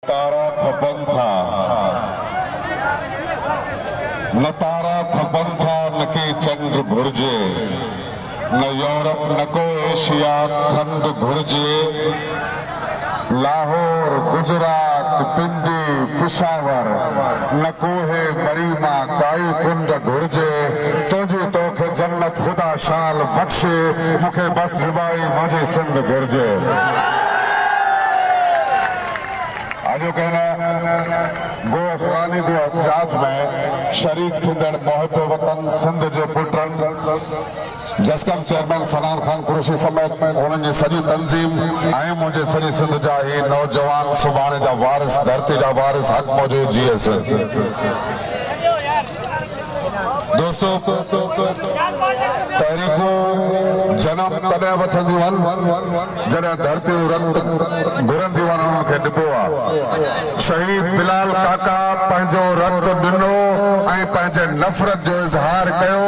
तारा खपन था न तारा खपन था न के चंद्र घुर्जे न यूरोप न को एशिया खंड घुर्जे लाहौर गुजरात पिंडी पिशावर न कोहे मरीमा काई कुंड घुर्जे तुझी तोखे जन्नत खुदा शाल बख्शे मुखे बस रिवाई मुझे सिंध घुर्जे। आजो कहना गो अफगानी दो एहतजाज में शरीक थिंदड़ मोहब वतन सिंध जो पुटन जसकम चेयरमैन सनान खान कुरैशी समेत उन्हनि जी सॼी तंज़ीम ऐं मुंहिंजे सॼी सिंध जा ही नौजवान सुभाणे जा वारिस धरती जा वारिस हक़ मौजूद जीएस। दोस्तों तहरीकूं जन्म तॾहिं वठंदियूं आहिनि जॾहिं धरती रत घुरंदियूं आहिनि उन्हनि खे ॾिबो आहे। शहीद बिलाल काका पंहिंजो रत ॾिनो ऐं पंहिंजे नफ़रत जो इज़हार कयो।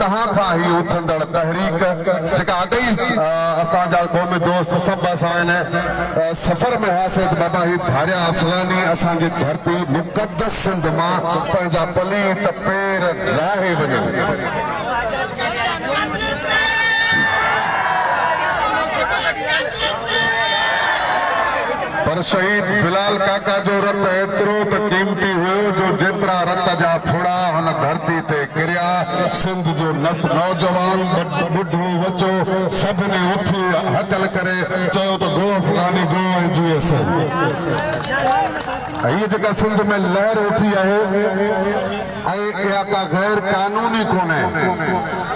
तहां खां ई उथंदड़ तहरीक जेका अॻई असांजा क़ौमी दोस्त सभु असां आहिनि सफ़र में हासिल बाबा ही धारिया अफ़गानी असांजी धरती मुक़दस सिंध मां पंहिंजा पलीत पेर राहे वञनि। पर शहीद बिलाल काका जो रत एतिरो त कीमती हुयो जो जेतिरा रत जा फुड़ा हुन धरती ते किरिया सिंध जो नौजवान बुढ़ो बच्चो सभिनी उथी हकल करे चयो त गो अफगानी गो जीएस। ये जेका सिंध में लहर उथी आहे ऐं इहा का गैर कानूनी कोन्हे।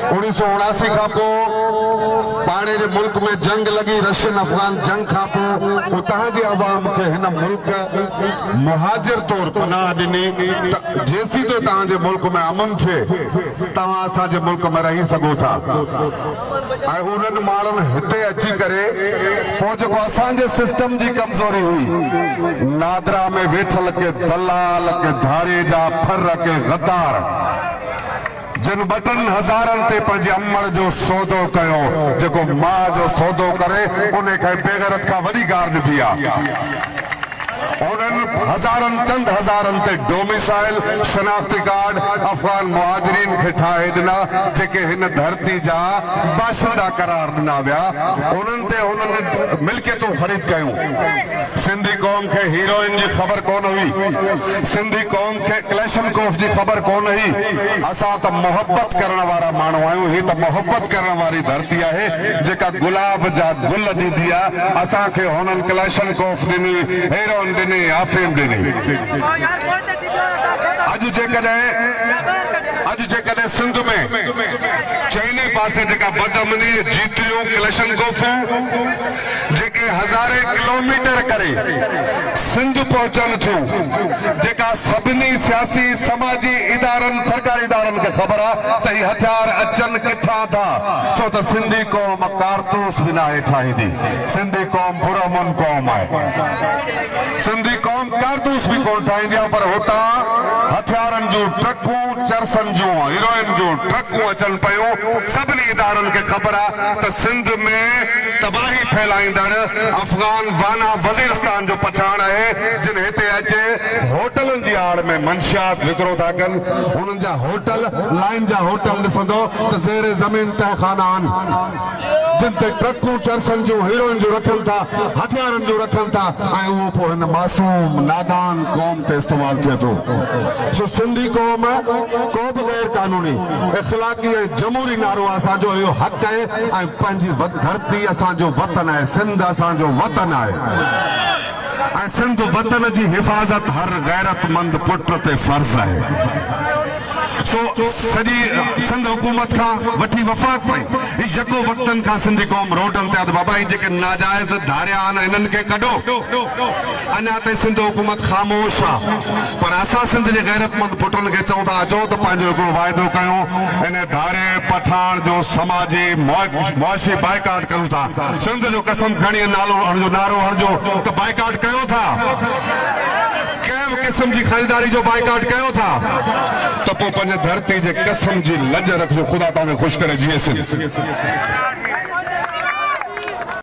1979 खां पोइ पाणे जे मुल्क में जंग लगी रशियन अफगान जंग खां पोइ उतां जी आवाम खे हिन मुल्क मुहाजिर तौर पनाह ॾिनी जेसी तो तव्हांजे मुल्क में अमन थिए तव्हां असांजे मुल्क में रही सघो था। ऐं उन्हनि माण्हुनि हिते अची करे पोइ जेको असांजे सिस्टम जी कमज़ोरी हुई नादरा में वेठल के दलाल के धारे जा फर के गद्दार जिन बटन हज़ारनि ते पंहिंजे अमड़ जो सौदो कयो जेको मां जो सौदो करे उन खे बेगरत खां वॾी गार निभी आहे। उन्हनि हज़ारनि चंद हज़ारनि ते डोमिसाइल शनाख्ती कार्ड अफगान मुहाजिरीन खे ठाहे ॾिना जेके हिन धरती जा बाशिंदा करार ॾिना विया। उन्हनि ते उन्हनि मिल्कियतूं ख़रीद कयूं। सिंधी क़ौम खे हीरोइन जी ख़बर कोन हुई, सिंधी क़ौम खे क्लैशनकोफ जी ख़बर कोन हुई। असां त मोहब्बत करण वारा माण्हू आहियूं। ही त मोहब्बत करण वारी धरती आहे जेका गुलाब जा गुल ॾींदी आहे। असांखे हुननि क्लैशनकोफ ॾिनी, हीरोइन ॾिनी, आफीम ॾिनी। अॼु जेकॾहिं सिंध में चइनी पासे जेका बदअमनी जीतियूं क्लैशनकोफूं जेके हज़ारे किलोमीटर करे सिंध पहुचनि थियूं जेका सभिनी सियासी समाजी इदारनि सरकारी इदारनि खे ख़बर आहे त ही हथियार अचनि किथां था छो त सिंधी क़ौम कारतूस बि नाहे ठाहींदी। सिंधी क़ौम पुरअमन क़ौम आहे। सिंधी क़ौम कारतूस बि कोन ठाहींदी आहे पर हुतां हथियारनि जूं ट्रकूं चरसनि जूं हीरोइन जूं ट्रकूं अचनि पियूं। सभिनी इदारनि खे ख़बर आहे त सिंध में तबाही फैलाईंदड़ अफगान वाना वज़ीरस्तान जो पछाण आहे जिन हिते अचे होटलनि जी आड़ में मंशियात विकिरो था कनि। हुननि जा होटल लाइन जा होटल ॾिसंदो त ज़ेरे ज़मीन तहखाना आहिनि जिन ते ट्रकूं चरसनि जूं हीरोइन जूं रखनि था हथियारनि जूं रखनि था ऐं उहो पोइ हिन मासूम नादान क़ौम ते इस्तेमालु थिए थो। सो सिंधी क़ौम को बि गैर कानूनी इख़लाक़ी ऐं जमहूरी नारो असांजो इहो हक़ आहे ऐं पंहिंजी धरती असांजो वतन आहे। सिंध असांजो वतन आहे ऐं सिंध वतन जी हिफ़ाज़त हर गैरतमंद पुट ते फ़र्ज़ आहे। सो सॼी सिंध हुकूमत खां वठी वफ़ाक़ ताईं यको वक़्तनि खां सिंधी क़ौम रोडनि ते बाबा ही जेके नाजाइज़ धारिया आहिनि हिननि खे कढो। अञा ताईं सिंध हुकूमत ख़ामोश आहे पर असां सिंध जे गैरतमंद पुटनि खे चऊं था अचो त पंहिंजो हिकिड़ो वाइदो कयूं इन धारे पठाण जो समाजी मुआशी बाइकाट कयूं था। सिंध जो कसम खणी नारो हणिजो त बाइकाट कयो था। कंहिं बि क़िस्म जी ख़रीदारी जो बाइकाट कयो था त पोइ पंहिंजे धरती जे कसम जी लज रखिजो। ख़ुदा तव्हांखे ख़ुशि करे जीएस।